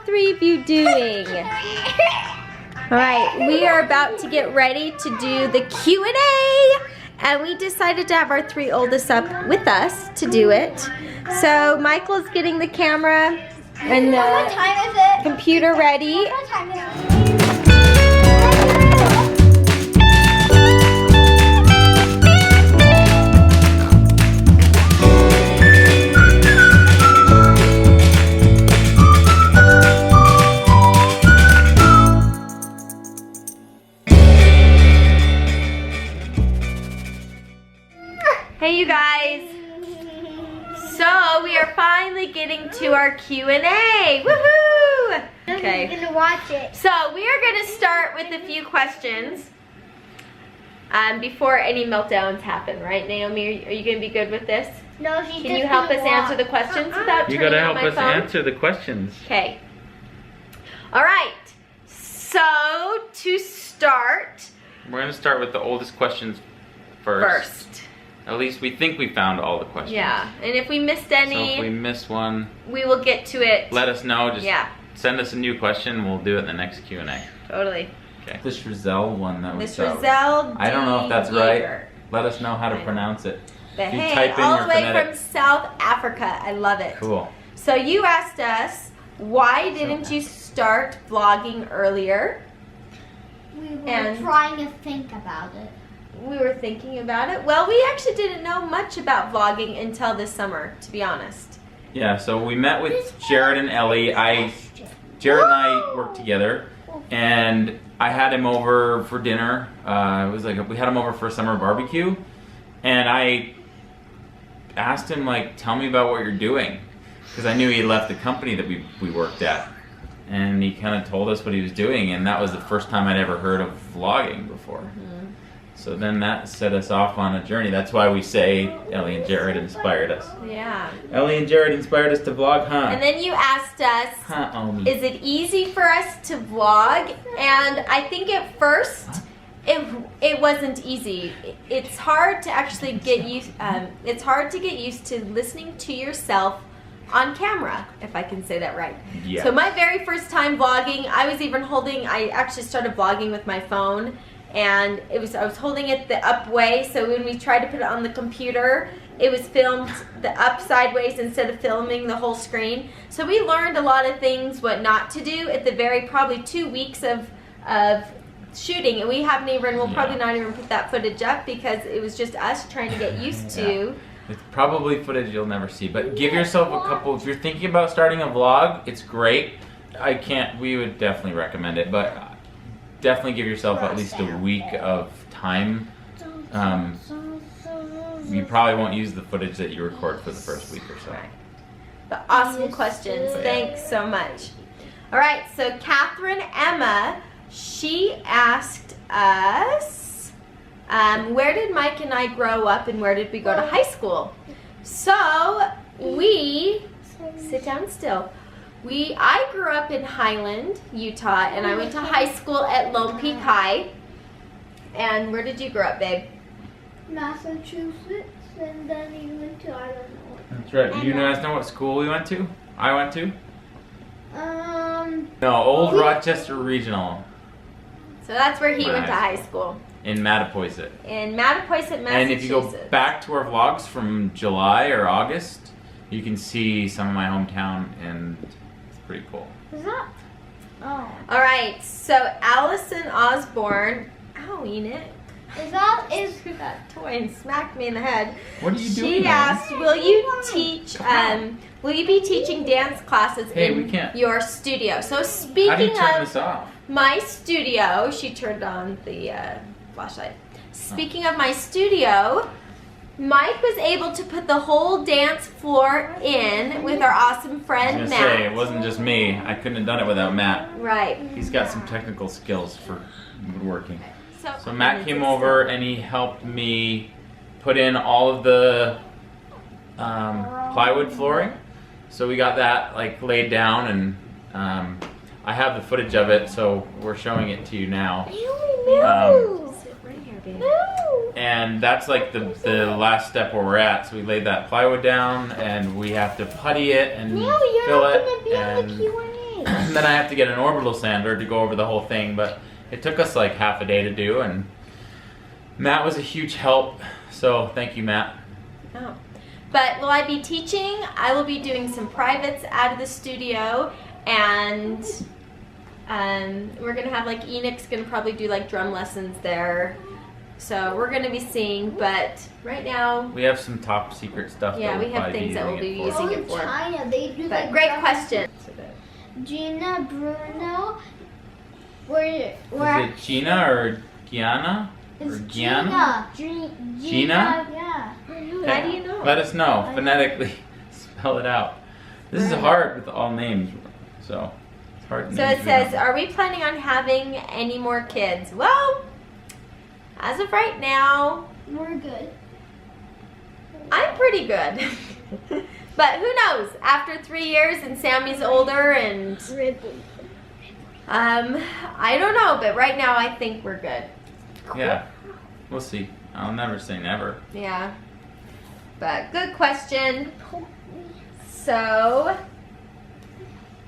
three of you doing? All right, we are about to get ready to do the Q&A, and we decided to have our three oldest up with us to do it. So Michael's getting the camera and the computer ready. What time is it? Hey you guys, so we are finally getting to our Q&A, woohoo! Okay, I'm gonna watch it. so we are going to start with a few questions before any meltdowns happen, right Naomi? Are you going to be good with this? No, she's Can you help us answer the questions without You turning gotta on help my us phone? answer the questions. Okay. All right, so to start, We're gonna start with the oldest questions first. At least we think we found all the questions. Yeah, and if we missed So any, if we miss one, we will get to it. let us know. Just Yeah. send us a new question. We'll do it in the next Q&A. Totally. Okay. This Rizal one that Miss was Rizal I don't know if that's Yeager. right. Let us know how to I know. pronounce it. But If you hey, type in all your the way phonetic- from South Africa. I love it. Cool. So you asked us, why didn't you start vlogging earlier? We were And- trying to think about it. We were thinking about it. Well, we actually didn't know much about vlogging until this summer, to be honest. Yeah, so we met with Jared and Ellie. Jared and I worked together, and I had him over for dinner. It was like we had him over for a summer barbecue, and I asked him like, "Tell me about what you're doing," because I knew he left the company that we worked at, and he kind of told us what he was doing, and that was the first time I'd ever heard of vlogging before. So then that set us off on a journey. That's why we say Ellie and Jared inspired us. Yeah. Ellie and Jared inspired us to vlog, huh? And then you asked us, Huh, Omi. is it easy for us to vlog? And I think at first it wasn't easy. It's hard to actually get used. It's hard to get used to listening to yourself on camera, if I can say that right. Yeah. So my very first time vlogging, I actually started vlogging with my phone, and I was holding it the up way. So when we tried to put it on the computer, it was filmed the up sideways instead of filming the whole screen. So we learned a lot of things, what not to do at the probably 2 weeks of shooting, and we'll probably not even put that footage up because it was just us trying to get used to. It's probably footage you'll never see, but give yourself a couple. If you're thinking about starting a vlog, it's great. We would definitely recommend it, but definitely give yourself at least a week of time. You probably won't use the footage that you record for the first week or so. Right. But awesome questions. Thanks so much. All right, so Catherine Emma, she asked us, where did Mike and I grow up and where did we go to high school? So sit down still. I grew up in Highland, Utah, and I went to high school at Lone Peak High. And where did you grow up, babe? Massachusetts, and then he went to, I don't know. That's right. Do you guys know what school we went to? I went to? Um, No, Old Rochester Regional So that's where he My went to high high school. in Mattapoisett. In Mattapoisett, Massachusetts. And if you go back to our vlogs from July or August, you can see some of my hometown, and it's pretty cool. is that? Oh. All right, so Allison Osborne, ow, Enoch, Is threw that toy and smacked me in the head. What are you doing? She asked, will you be teaching dance classes Hey, in we can't. your studio? So How do you speaking turn of this off? my studio, she turned on the flashlight. Speaking of my studio, Mike was able to put the whole dance floor in with our awesome I was friend gonna Matt. say, it wasn't just me. I couldn't have done it without Matt. Right. He's got some technical skills for woodworking. So I'm Matt gonna came do over and he helped me put in all of the plywood flooring. So we got that like laid down, and I have the footage of it, so we're showing it to you now. Sit right here, babe. No. And that's like the last step where we're at. So we laid that plywood down, and we have to putty it and No, you're fill not it. gonna be on the And Q&A. then I have to get an orbital sander to go over the whole thing, but it took us like half a day to do, and Matt was a huge help, so thank you, Matt. Oh. But will I be teaching? I will be doing some privates out of the studio, and we're gonna have like Enoch's gonna probably do like drum lessons there. So we're gonna be seeing, but right now we have some top secret stuff. Yeah, that we we'll have probably things that we'll be using it using it for. China, they do But like great drum- question. Gina, Bruno, for. Is it Gina or Gianna? Or It's Gianna? Gina. Gina? Yeah. How do you know? Let us know phonetically. Spell it out. This is hard with all names, so it's hard. So it says, are we planning on having any more kids? Well, as of right now, We're good. I'm pretty good. But who knows? After 3 years and Sammy's older and I don't know, but right now I think we're good. Yeah, we'll see. I'll never say never. Yeah. But good question. So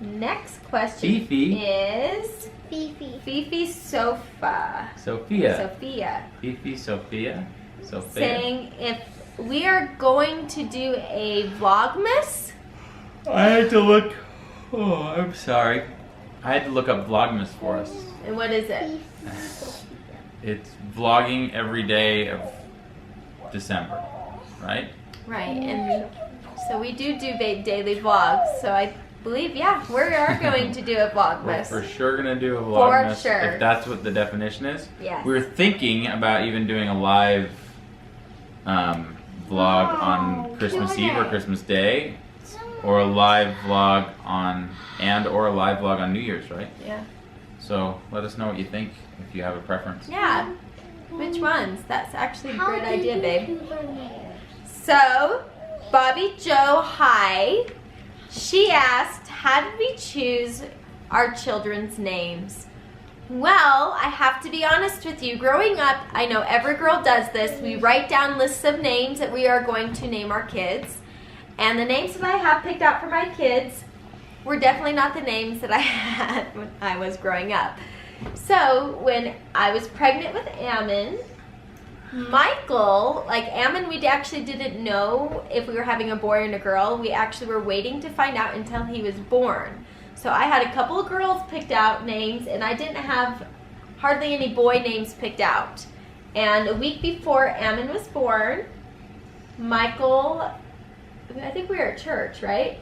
next question Fifi. is Fifi. Fifi Sofa. Sophia. Sophia. Fifi, Sophia. Sophia. Saying if we are going to do a Vlogmas. I had to look. Oh, I'm sorry. I had to look up Vlogmas for us. And what is it? It's vlogging every day of December, right? Right, and so we do daily vlogs. So I believe, yeah, we are going to do a We're Vlogmas. for sure gonna do a Vlogmas. sure. If that's what the definition is. Yes. We were thinking about even doing a live vlog on Christmas Eve or Christmas Day, or a live vlog on or a live vlog on New Year's, right? Yeah. So let us know what you think if you have a preference. Yeah. Which ones? That's actually a How great did idea, you babe. choose our names? So, Bobby Joe Hi, she asked, how did we choose our children's names? Well, I have to be honest with you. Growing up, I know every girl does this. We write down lists of names that we are going to name our kids. And the names that I have picked out for my kids were definitely not the names that I had when I was growing up. So, when I was pregnant with Ammon, Michael, like Ammon, we actually didn't know if we were having a boy and a girl. We actually were waiting to find out until he was born. So I had a couple of girls picked out names, and I didn't have hardly any boy names picked out. And a week before Ammon was born, Michael, I think we were at church, right?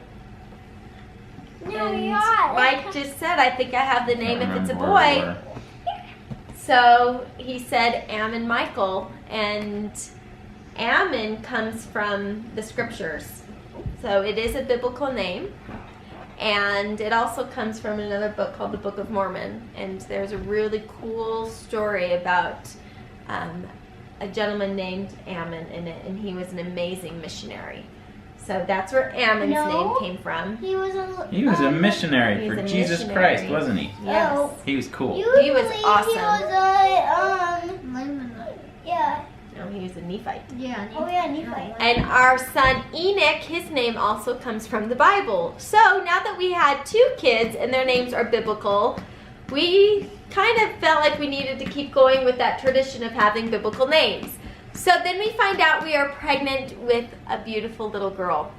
No, And we are. Mike just said, I think I have the name if it's a Remember where we boy. were. So he said Ammon Michael, and Ammon comes from the scriptures. So it is a biblical name. And it also comes from another book called the Book of Mormon. And there's a really cool story about a gentleman named Ammon in it, and he was an amazing missionary. So that's where Ammon's name came from. He was a missionary He was for a Jesus missionary. Christ, wasn't he? Yes. Oh. He was cool. You He was believe awesome. He was a yeah. No, he was a Nephite. Yeah. Oh yeah, Nephite. And our son Enoch, his name also comes from the Bible. So now that we had 2 kids and their names are biblical, we kind of felt like we needed to keep going with that tradition of having biblical names. So then we find out we are pregnant with a beautiful little girl.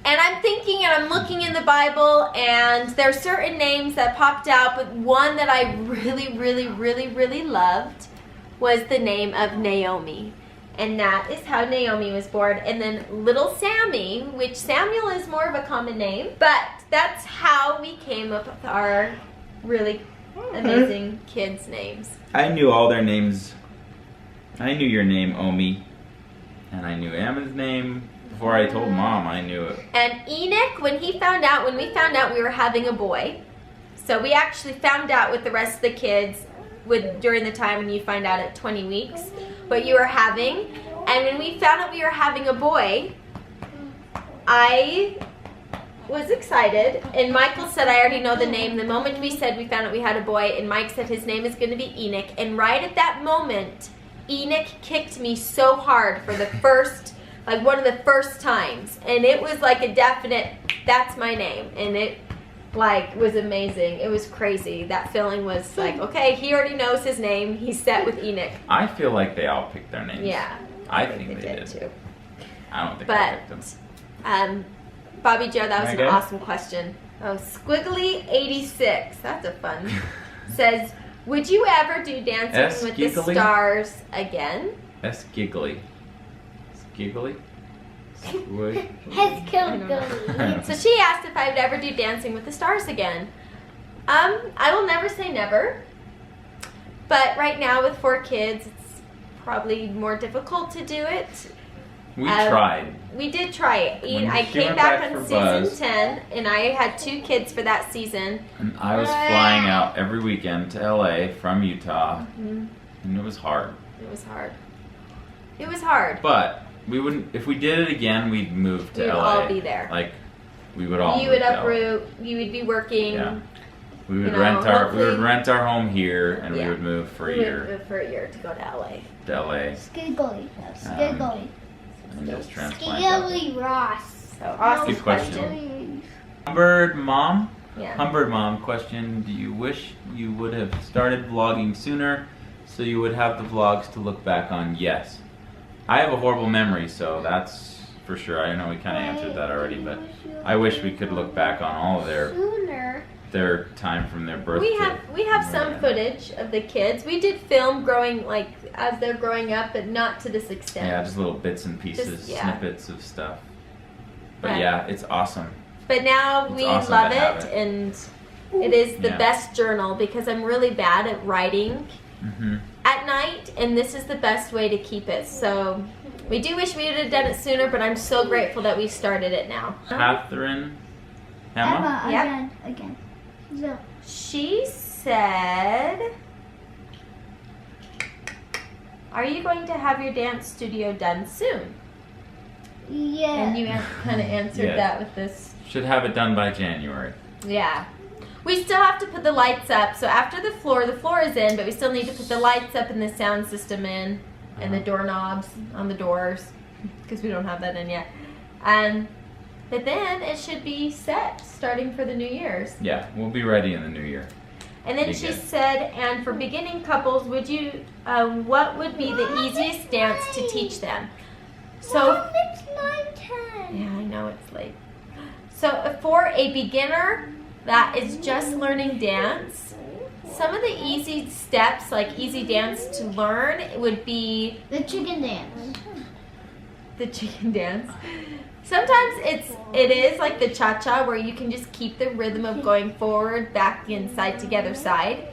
And I'm thinking and I'm looking in the Bible, and there are certain names that popped out, but one that I really loved was the name of Naomi. And that is how Naomi was born. And then little Sammy, which Samuel is more of a common name, but that's how we came up with our really amazing kids' names. I knew all their names. I knew your name, Omi. And I knew Ammon's name. Before I told Mom, I knew it. And Enoch, when we found out we were having a boy, so we actually found out with the rest of the kids during the time when you find out at 20 weeks what you were having. And when we found out we were having a boy, I was excited, and Michael said, I already know the name. The moment we said we found out we had a boy, and Mike said his name is going to be Enoch, and right at that moment, Enoch kicked me so hard for the first, like one of the first times, and it was like a definite, that's my name, and like was amazing. It was crazy. That feeling was like, okay, he already knows his name. He's set with Enoch. I feel like they all picked their names. Yeah, I think they did. too. I don't think I picked them. Bobby Joe, that was Okay. an awesome question. Oh, Squiggly86, that's a fun. Says, would you ever do Dancing with the Giggly? Stars again? That's giggly. Giggly? Squig- It's Kilgully. So she asked if I would ever do Dancing with the Stars again. I will never say never. But right now with 4 kids, it's probably more difficult to do it. We tried. We did try it. When I she came went back back on for season Buzz. 10, and I had 2 kids for that season. And I was flying out every weekend to LA from Utah, and it was hard. It was hard. It was hard. But we wouldn't. If we did it again, we'd move to We'd LA. all be there. Like we would all. You move would to LA. uproot. You would be working. Yeah. We would You know, rent our. We would hopefully- rent our home here, and Yeah. we would move for a We would year move for a year to go to LA. to LA Skiggly. Skiggly. and just transplant. out there. Skiggly Ross. So awesome Good question. Skiggly. Humbird mom. Yeah. Humbird mom question: do you wish you would have started vlogging sooner, so you would have the vlogs to look back on? Yes. I have a horrible memory, so that's for sure. I know we kind of answered that already, but I wish we could look back on all of their time from their birth. We to have when some they- footage of the kids. We did film growing like as they're growing up, but not to this extent. Yeah, just little bits and pieces, Just- yeah. snippets of stuff. But Right. yeah, it's awesome. But now It's we awesome love to have it, it. and it is the Yeah. best journal because I'm really bad at writing Hmm. at night, and this is the best way to keep it. So we do wish we would have done it sooner, but I'm so grateful that we started it now. Catherine, Emma. Emma, Yep. again. So, She said, are you going to have your dance studio done soon? yeah. And you kind of answered Yeah. that with this. Should have it done by January. Yeah. We still have to put the lights up. So after the floor is in, but we still need to put the lights up and the sound system in and the doorknobs on the doors because we don't have that in yet. But then it should be set starting for the New Year's. Yeah, we'll be ready in the new year. And then Be she good. said, and for beginning couples, would you, what would be the easiest dance to teach them? So, it's 9:10. yeah, I know it's late. So for a beginner that is just learning dance, some of the easy steps, like easy dance to learn, would be The chicken dance. the chicken dance. Sometimes it is like the cha-cha where you can just keep the rhythm of going forward, back, and side together side.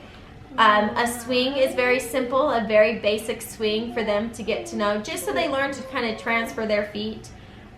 A swing is very simple, a very basic swing for them to get to know, just so they learn to kind of transfer their feet.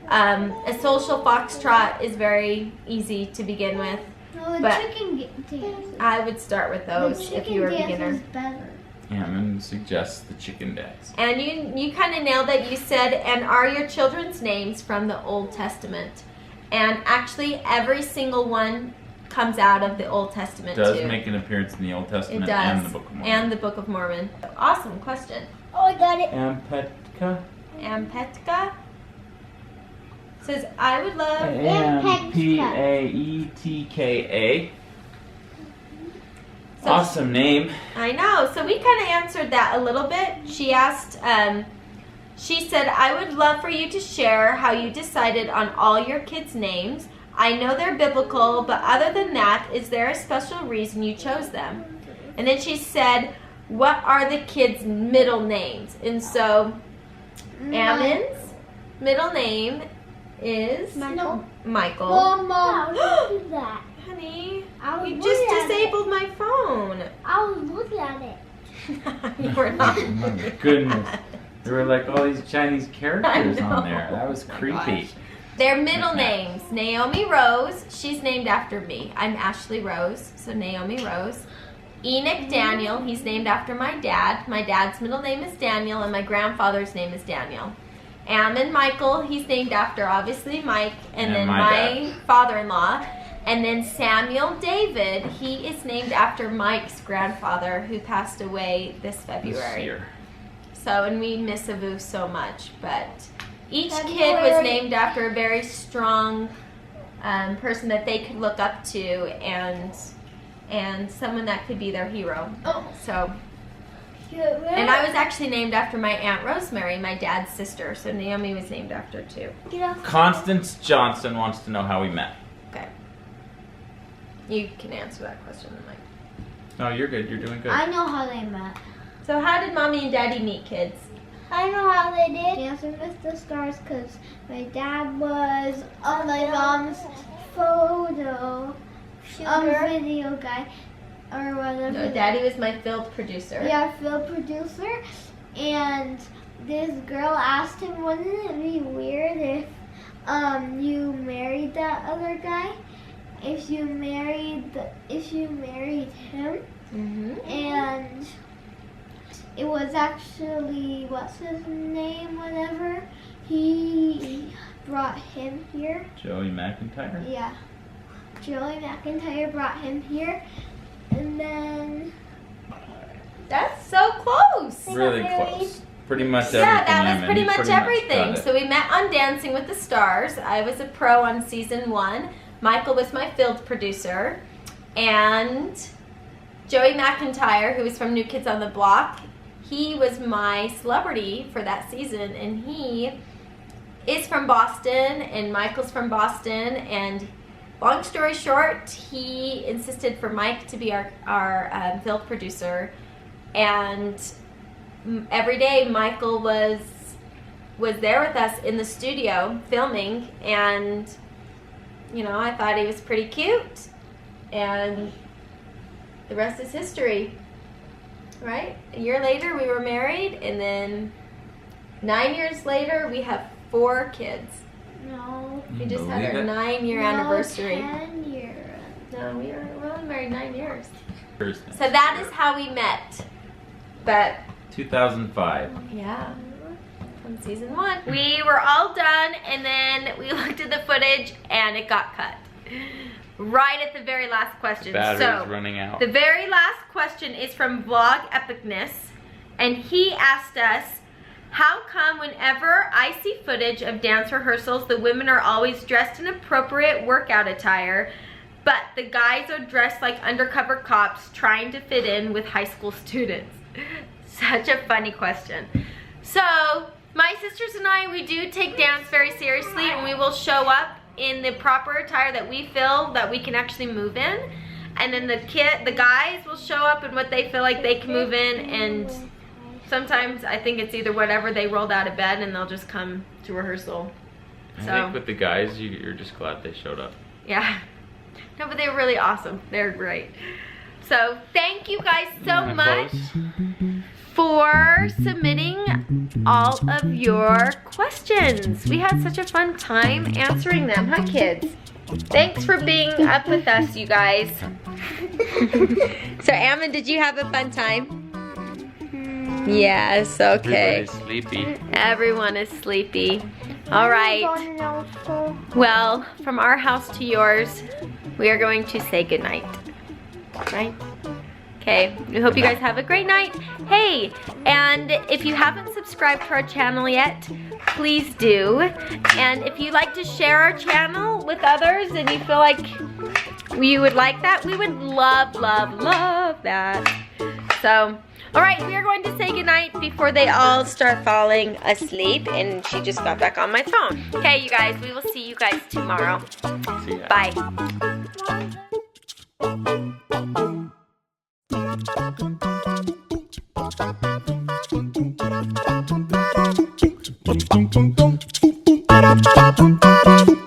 A social foxtrot is very easy to begin with. No, the But chicken dance. I would start with those The if you were a chicken beginner. dance is better. Hammond suggests the chicken dance. And you kind of nailed it. You said, and are your children's names from the Old Testament? And actually, every single one comes out of the Old Testament Does too. make an appearance in the Old It Testament does. and the Book of Mormon. And the Book of Mormon. Awesome question. Oh, I got it. Ampetka? Ampetka says, I would love... Ampettka. So Awesome name. I know. So we kind of answered that a little bit. She asked, she said, I would love for you to share how you decided on all your kids' names. I know they're biblical, but other than that, is there a special reason you chose them? And then she said, what are the kids' middle names? And so Ammon's middle name is Michael. Michael. Mama, what is that? Honey, I was you looking just at disabled my phone. I was looking at it. You were not. Oh my goodness. There were like all these Chinese characters I on there. know. That was Oh my creepy. gosh. Their middle names, Naomi Rose, she's named after me. I'm Ashley Rose, so Naomi Rose. Enoch Daniel, he's named after my dad. My dad's middle name is Daniel, and my grandfather's name is Daniel. Ammon Michael, he's named after obviously Mike, and And then my my father-in-law. And then Samuel David, he is named after Mike's grandfather who passed away this February. This year. So, and we miss Avu so much, but each kid was named after a very strong person that they could look up to and someone that could be their hero. So, and I was actually named after my Aunt Rosemary, my dad's sister. So Naomi was named after too. Constance Johnson wants to know how we met. Okay. You can answer that question, Mike. No, you're good. You're doing good. I know how they met. So how did Mommy and Daddy meet, kids? I know how they did. Dancing with the Stars because my dad was on my mom's photo video guy or whatever. No, Daddy was my field producer. Yeah, field producer. And this girl asked him, wouldn't it be weird if you married that other guy? If you married him, and it was actually, what's his name, whatever, he brought him here. Joey McIntyre? Yeah. Joey McIntyre brought him here, and then... That's so close! Really close. Pretty much everything. Yeah, that was pretty much got everything. it. So we met on Dancing with the Stars. I was a pro on season 1. Michael was my field producer. And Joey McIntyre, who was from New Kids on the Block, he was my celebrity for that season. And he is from Boston, and Michael's from Boston. And long story short, he insisted for Mike to be our field producer. And every day Michael was there with us in the studio filming, and you know, I thought he was pretty cute, and the rest is history, right? A year later we were married, and then 9 years later we have 4 kids. No. We just had our 9-year anniversary. 10 years. No, we're only married 9 years. First So that is how we met. But 2005. yeah, from season 1. We were all done, and then we looked at the footage, and it got cut. Right at the very last question. Battery's running out. The very last question is from Vlog Epicness, and he asked us, how come whenever I see footage of dance rehearsals, the women are always dressed in appropriate workout attire, but the guys are dressed like undercover cops trying to fit in with high school students? Such a funny question. So, my sisters and I, we do take dance very seriously, and we will show up in the proper attire that we feel that we can actually move in. And then the guys will show up in what they feel like they can move in, and sometimes I think it's either whatever they rolled out of bed and they'll just come to rehearsal. I think with the guys, you're just glad they showed up. Yeah. No, but they were really awesome. They're great. So thank you guys so much for submitting all of your questions. We had such a fun time answering them, huh, kids? Thanks for being up with us, you guys. So, Ammon, did you have a fun time? Yes, okay. Everybody's sleepy. Everyone is sleepy. All right. Well, from our house to yours, we are going to say goodnight. Right? Okay, we hope you guys have a great night. Hey, and if you haven't subscribed to our channel yet, please do. And if you'd like to share our channel with others and you feel like you would like that, we would love, love, love that. So, all right, we are going to say goodnight before they all start falling asleep. And she just got back on my phone. Okay, you guys, we will see you guys tomorrow. See ya. Bye. Dum dum dum dum.